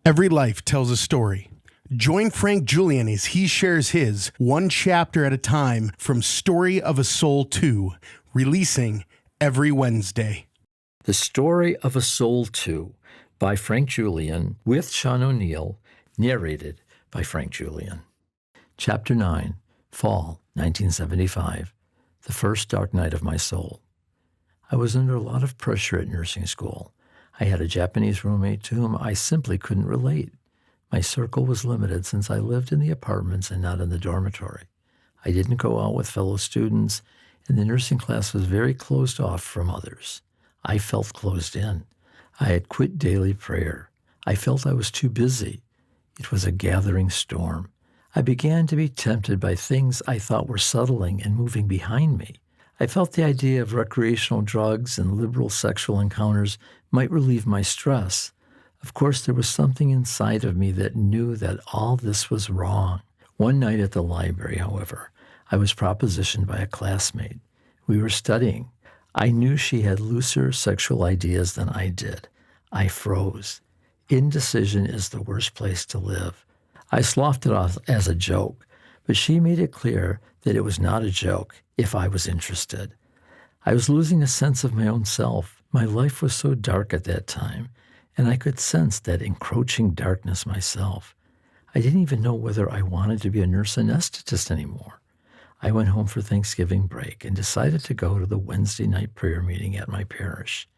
Every life tells a story. Join Frank Julian as he shares his, one chapter at a time, from Story of a Soul 2, releasing every Wednesday. The Story of a Soul 2 by Frank Julian, with Sean O'Neill, narrated by Frank Julian. Chapter 9, Fall, 1975, the first dark night of my soul. I was under a lot of pressure at nursing school. I had a Japanese roommate to whom I simply couldn't relate. My circle was limited since I lived in the apartments and not in the dormitory. I didn't go out with fellow students, and the nursing class was very closed off from others. I felt closed in. I had quit daily prayer. I felt I was too busy. It was a gathering storm. I began to be tempted by things I thought were settling and moving behind me. I felt the idea of recreational drugs and liberal sexual encounters might relieve my stress. Of course, there was something inside of me that knew that all this was wrong. One night at the library, however, I was propositioned by a classmate. We were studying. I knew she had looser sexual ideas than I did. I froze. Indecision is the worst place to live. I sloughed it off as a joke, but she made it clear that it was not a joke if I was interested. I was losing a sense of my own self. My life was so dark at that time, and I could sense that encroaching darkness myself. I didn't even know whether I wanted to be a nurse anesthetist anymore. I went home for Thanksgiving break and decided to go to the Wednesday night prayer meeting at my parish.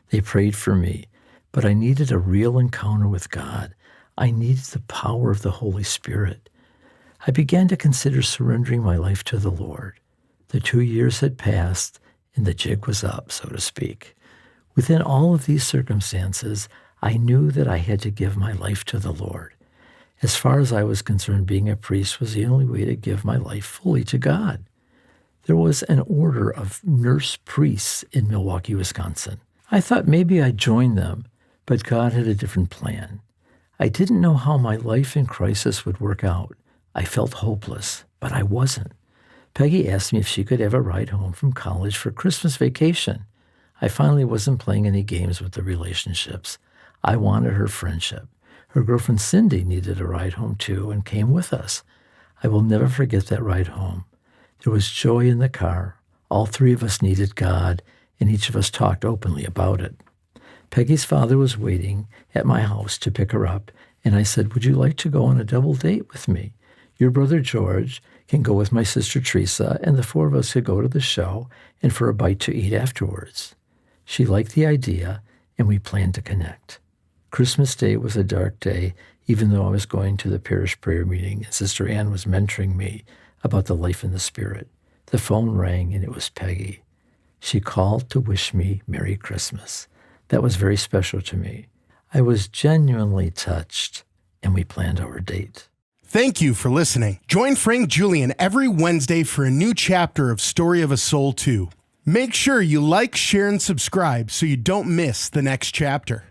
They prayed for me, but I needed a real encounter with God. I needed the power of the Holy Spirit. I began to consider surrendering my life to the Lord. The 2 years had passed, and the jig was up, so to speak. Within all of these circumstances, I knew that I had to give my life to the Lord. As far as I was concerned, being a priest was the only way to give my life fully to God. There was an order of nurse priests in Milwaukee, Wisconsin. I thought maybe I'd join them, but God had a different plan. I didn't know how my life in crisis would work out. I felt hopeless, but I wasn't. Peggy asked me if she could have a ride home from college for Christmas vacation. I finally wasn't playing any games with the relationships. I wanted her friendship. Her girlfriend Cindy needed a ride home too and came with us. I will never forget that ride home. There was joy in the car. All three of us needed God, and each of us talked openly about it. Peggy's father was waiting at my house to pick her up, and I said, "Would you like to go on a double date with me? Your brother George can go with my sister Teresa, and the four of us could go to the show and for a bite to eat afterwards." She liked the idea, and we planned to connect. Christmas Day was a dark day, even though I was going to the parish prayer meeting, and Sister Ann was mentoring me about the life in the Spirit. The phone rang, and it was Peggy. She called to wish me Merry Christmas. That was very special to me. I was genuinely touched, and we planned our date. Thank you for listening. Join Frank Julian every Wednesday for a new chapter of Story of a Soul 2. Make sure you like, share, and subscribe so you don't miss the next chapter.